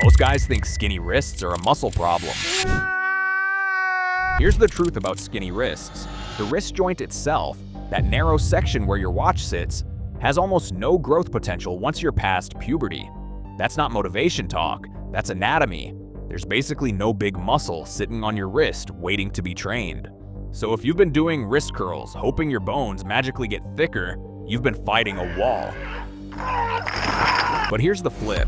Most guys think skinny wrists are a muscle problem. Here's the truth about skinny wrists. The wrist joint itself, that narrow section where your watch sits, has almost no growth potential once you're past puberty. That's not motivation talk, that's anatomy. There's basically no big muscle sitting on your wrist waiting to be trained. So if you've been doing wrist curls, hoping your bones magically get thicker, you've been fighting a wall. But here's the flip.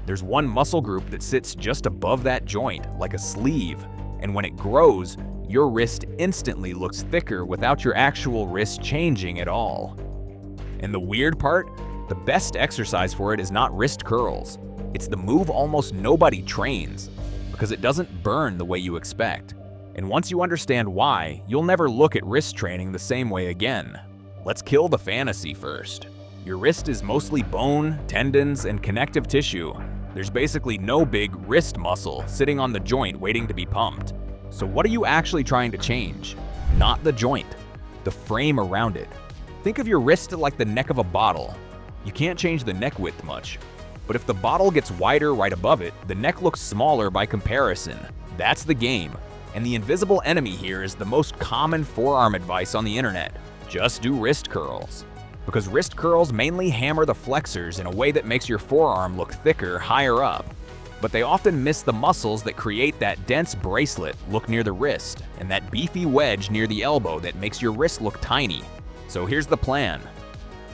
There's one muscle group that sits just above that joint, like a sleeve, and when it grows, your wrist instantly looks thicker without your actual wrist changing at all. And the weird part? The best exercise for it is not wrist curls. It's the move almost nobody trains, because it doesn't burn the way you expect. And once you understand why, you'll never look at wrist training the same way again. Let's kill the fantasy first. Your wrist is mostly bone, tendons, and connective tissue. There's basically no big wrist muscle sitting on the joint waiting to be pumped. So what are you actually trying to change? Not the joint, the frame around it. Think of your wrist like the neck of a bottle. You can't change the neck width much. But if the bottle gets wider right above it, the neck looks smaller by comparison. That's the game. And the invisible enemy here is the most common forearm advice on the internet. Just do wrist curls. Because wrist curls mainly hammer the flexors in a way that makes your forearm look thicker higher up. But they often miss the muscles that create that dense bracelet look near the wrist, and that beefy wedge near the elbow that makes your wrist look tiny. So here's the plan.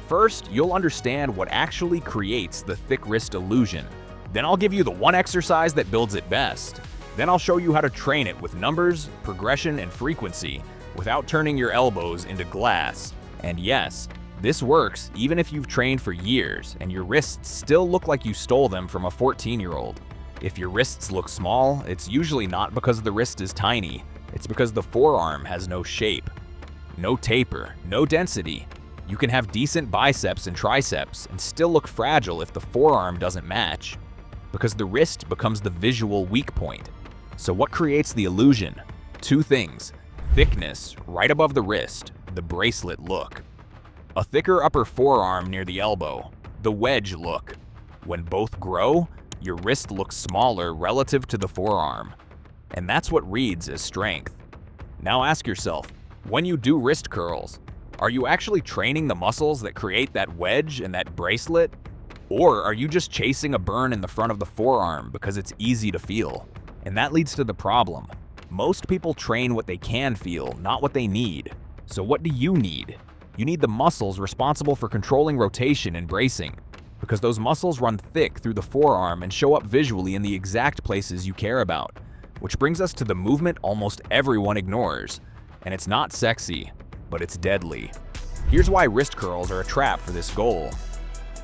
First, you'll understand what actually creates the thick wrist illusion. Then I'll give you the one exercise that builds it best. Then I'll show you how to train it with numbers, progression, and frequency without turning your elbows into glass. And yes, this works even if you've trained for years and your wrists still look like you stole them from a 14-year-old. If your wrists look small, it's usually not because the wrist is tiny. It's because the forearm has no shape. No taper, no density. You can have decent biceps and triceps and still look fragile if the forearm doesn't match, because the wrist becomes the visual weak point. So what creates the illusion? Two things: thickness right above the wrist, the bracelet look. A thicker upper forearm near the elbow, the wedge look. When both grow, your wrist looks smaller relative to the forearm. And that's what reads as strength. Now ask yourself, when you do wrist curls, are you actually training the muscles that create that wedge and that bracelet? Or are you just chasing a burn in the front of the forearm because it's easy to feel? And that leads to the problem. Most people train what they can feel, not what they need. So what do you need? You need the muscles responsible for controlling rotation and bracing, because those muscles run thick through the forearm and show up visually in the exact places you care about. Which brings us to the movement almost everyone ignores. And it's not sexy, but it's deadly. Here's why wrist curls are a trap for this goal.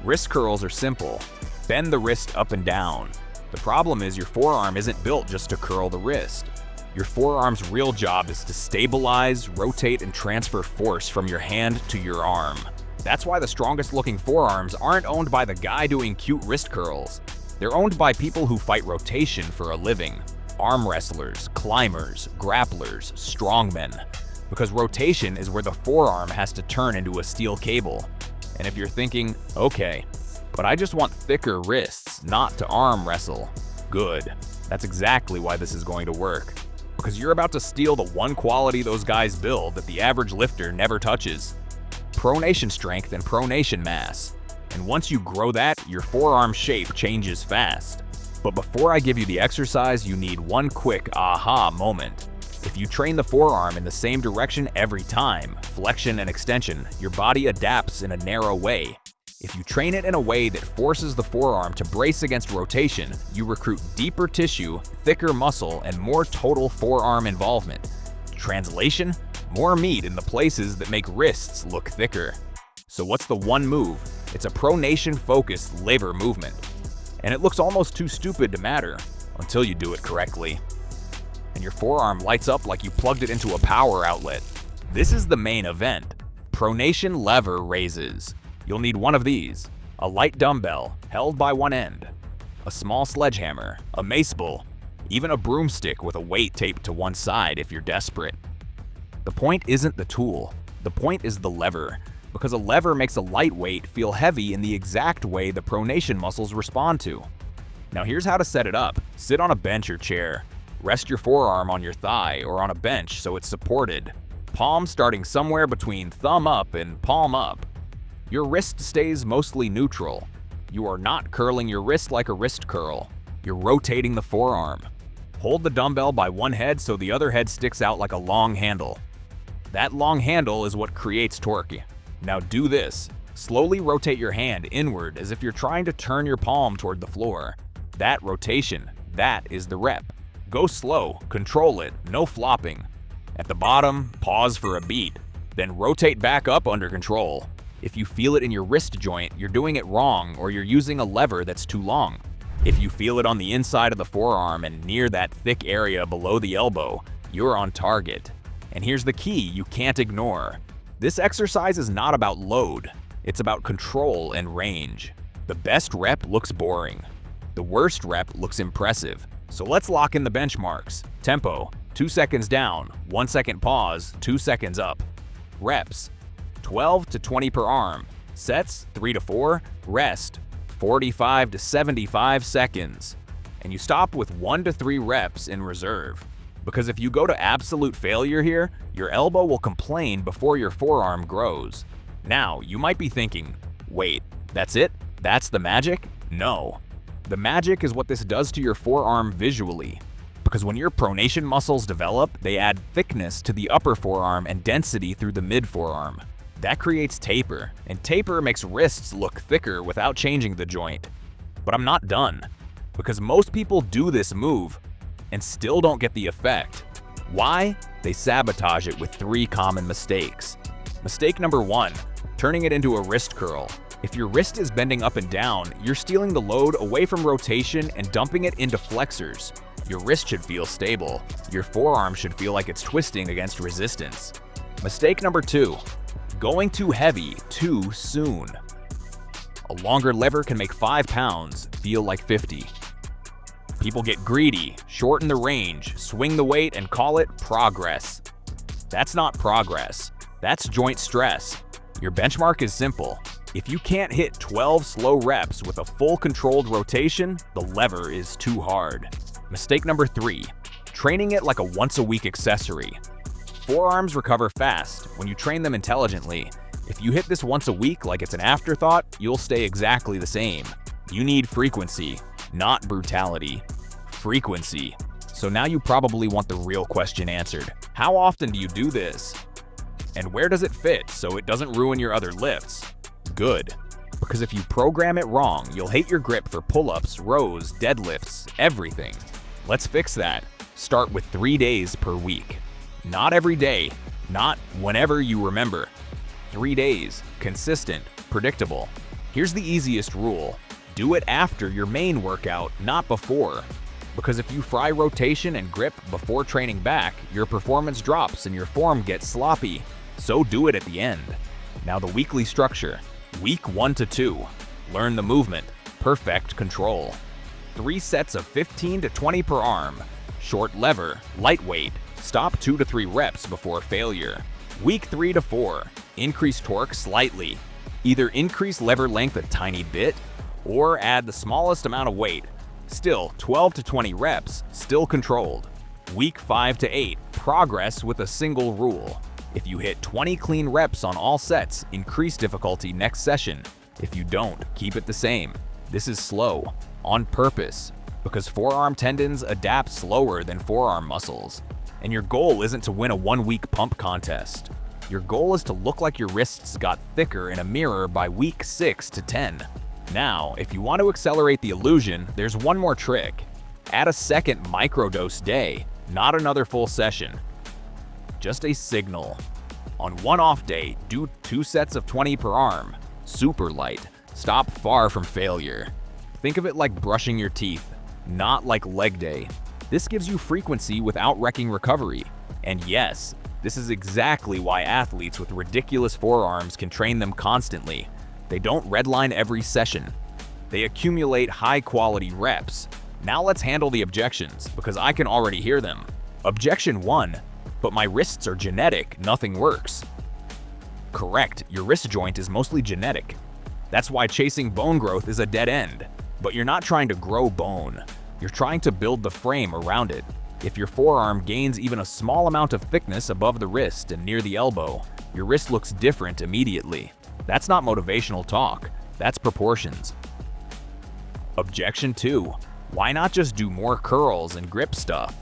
Wrist curls are simple. Bend the wrist up and down. The problem is your forearm isn't built just to curl the wrist. Your forearm's real job is to stabilize, rotate, and transfer force from your hand to your arm. That's why the strongest looking forearms aren't owned by the guy doing cute wrist curls. They're owned by people who fight rotation for a living. Arm wrestlers, climbers, grapplers, strongmen. Because rotation is where the forearm has to turn into a steel cable. And if you're thinking, okay, but I just want thicker wrists, not to arm wrestle. Good. That's exactly why this is going to work. Because you're about to steal the one quality those guys build that the average lifter never touches. Pronation strength and pronation mass. And once you grow that, your forearm shape changes fast. But before I give you the exercise, you need one quick aha moment. If you train the forearm in the same direction every time, flexion and extension, your body adapts in a narrow way. If you train it in a way that forces the forearm to brace against rotation, you recruit deeper tissue, thicker muscle, and more total forearm involvement. Translation? More meat in the places that make wrists look thicker. So what's the one move? It's a pronation-focused lever movement. And it looks almost too stupid to matter, until you do it correctly. And your forearm lights up like you plugged it into a power outlet. This is the main event. Pronation lever raises. You'll need one of these: a light dumbbell held by one end, a small sledgehammer, a mace bull, even a broomstick with a weight taped to one side if you're desperate. The point isn't the tool, the point is the lever, because a lever makes a lightweight feel heavy in the exact way the pronation muscles respond to. Now here's how to set it up. Sit on a bench or chair. Rest your forearm on your thigh or on a bench so it's supported. Palm starting somewhere between thumb up and palm up. Your wrist stays mostly neutral. You are not curling your wrist like a wrist curl. You're rotating the forearm. Hold the dumbbell by one head so the other head sticks out like a long handle. That long handle is what creates torque. Now do this. Slowly rotate your hand inward as if you're trying to turn your palm toward the floor. That rotation, that is the rep. Go slow, control it, no flopping. At the bottom, pause for a beat, then rotate back up under control. If you feel it in your wrist joint, you're doing it wrong or you're using a lever that's too long. If you feel it on the inside of the forearm and near that thick area below the elbow, you're on target. And here's the key you can't ignore. This exercise is not about load, it's about control and range. The best rep looks boring. The worst rep looks impressive. So let's lock in the benchmarks. Tempo, 2 seconds down, 1 second pause, 2 seconds up. Reps, 12 to 20 per arm. Sets, 3 to 4. Rest, 45 to 75 seconds. And you stop with 1 to 3 reps in reserve. Because if you go to absolute failure here, your elbow will complain before your forearm grows. Now, you might be thinking, wait, that's it? That's the magic? No. The magic is what this does to your forearm visually. Because when your pronation muscles develop, they add thickness to the upper forearm and density through the mid forearm. That creates taper, and taper makes wrists look thicker without changing the joint. But I'm not done, because most people do this move and still don't get the effect. Why? They sabotage it with 3 common mistakes. Mistake number 1, turning it into a wrist curl. If your wrist is bending up and down, you're stealing the load away from rotation and dumping it into flexors. Your wrist should feel stable. Your forearm should feel like it's twisting against resistance. Mistake number 2, going too heavy too soon. A longer lever can make 5 pounds feel like 50. People get greedy, shorten the range, swing the weight, and call it progress. That's not progress. That's joint stress. Your benchmark is simple. If you can't hit 12 slow reps with a full controlled rotation, the lever is too hard. Mistake number 3, training it like a once-a-week accessory. Forearms recover fast when you train them intelligently. If you hit this once a week like it's an afterthought, you'll stay exactly the same. You need frequency, not brutality. Frequency. So now you probably want the real question answered. How often do you do this? And where does it fit so it doesn't ruin your other lifts? Good. Because if you program it wrong, you'll hate your grip for pull-ups, rows, deadlifts, everything. Let's fix that. Start with 3 days per week. Not every day, not whenever you remember. 3 days, consistent, predictable. Here's the easiest rule. Do it after your main workout, not before. Because if you fry rotation and grip before training back, your performance drops and your form gets sloppy. So do it at the end. Now the weekly structure. Week 1 to 2. Learn the movement. Perfect control. 3 sets of 15 to 20 per arm. Short lever, lightweight. Stop 2 to 3 reps before failure. Week 3 to 4. Increase torque slightly. Either increase lever length a tiny bit, or add the smallest amount of weight. Still, 12 to 20 reps, still controlled. Week 5 to 8. Progress with a single rule. If you hit 20 clean reps on all sets, increase difficulty next session. If you don't, keep it the same. This is slow, on purpose, because forearm tendons adapt slower than forearm muscles. And your goal isn't to win a 1-week pump contest. Your goal is to look like your wrists got thicker in a mirror by week 6 to 10. Now, if you want to accelerate the illusion, there's one more trick. Add a second microdose day, not another full session. Just a signal. On one off day, do 2 sets of 20 per arm. Super light. Stop far from failure. Think of it like brushing your teeth, not like leg day. This gives you frequency without wrecking recovery. And yes, this is exactly why athletes with ridiculous forearms can train them constantly. They don't redline every session. They accumulate high-quality reps. Now let's handle the objections, because I can already hear them. Objection 1, but my wrists are genetic, nothing works. Correct, your wrist joint is mostly genetic. That's why chasing bone growth is a dead end. But you're not trying to grow bone. You're trying to build the frame around it. If your forearm gains even a small amount of thickness above the wrist and near the elbow, your wrist looks different immediately. That's not motivational talk, that's proportions. Objection 2. Why not just do more curls and grip stuff?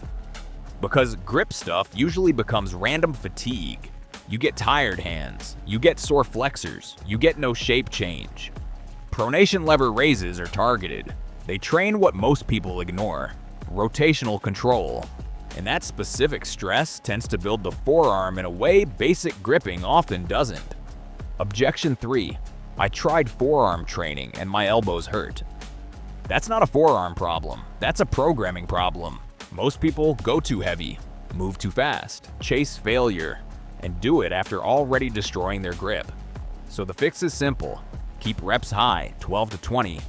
Because grip stuff usually becomes random fatigue. You get tired hands, you get sore flexors, you get no shape change. Pronation lever raises are targeted. They train what most people ignore, rotational control. And that specific stress tends to build the forearm in a way basic gripping often doesn't. Objection 3. I tried forearm training and my elbows hurt. That's not a forearm problem, that's a programming problem. Most people go too heavy, move too fast, chase failure, and do it after already destroying their grip. So the fix is simple. Keep reps high, 12 to 20.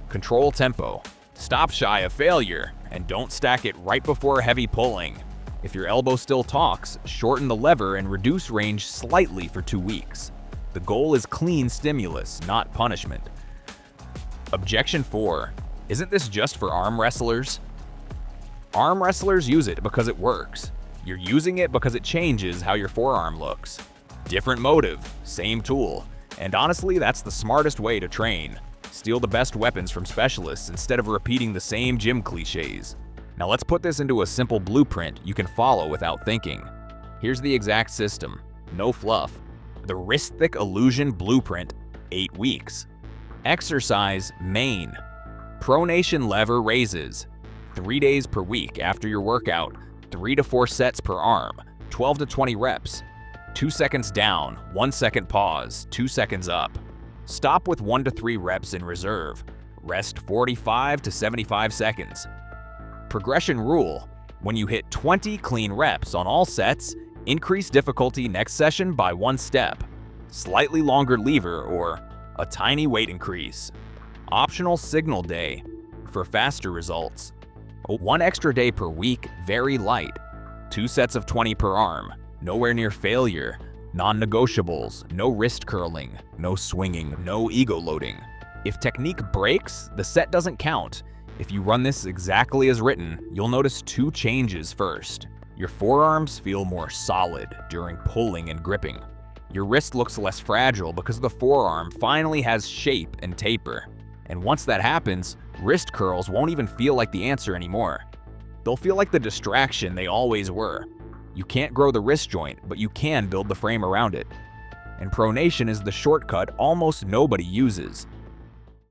Control tempo. Stop shy of failure, and don't stack it right before heavy pulling. If your elbow still talks, shorten the lever and reduce range slightly for 2 weeks. The goal is clean stimulus, not punishment. Objection 4. Isn't this just for arm wrestlers? Arm wrestlers use it because it works. You're using it because it changes how your forearm looks. Different motive, same tool. And honestly, that's the smartest way to train. Steal the best weapons from specialists instead of repeating the same gym cliches. Now let's put this into a simple blueprint you can follow without thinking. Here's the exact system. No fluff. The wrist-thick illusion blueprint, 8 weeks. Exercise main. Pronation lever raises. 3 days per week after your workout, 3 to 4 sets per arm, 12 to 20 reps. 2 seconds down, 1 second pause, 2 seconds up. Stop with 1 to 3 reps in reserve. Rest 45 to 75 seconds. Progression rule. When you hit 20 clean reps on all sets, increase difficulty next session by 1 step. Slightly longer lever or a tiny weight increase. Optional signal day for faster results. 1 extra day per week, very light. 2 sets of 20 per arm. Nowhere near failure. Non-negotiables, no wrist curling, no swinging, no ego loading. If technique breaks, the set doesn't count. If you run this exactly as written, you'll notice 2 changes first. Your forearms feel more solid during pulling and gripping. Your wrist looks less fragile because the forearm finally has shape and taper. And once that happens, wrist curls won't even feel like the answer anymore. They'll feel like the distraction they always were. You can't grow the wrist joint, but you can build the frame around it. And pronation is the shortcut almost nobody uses.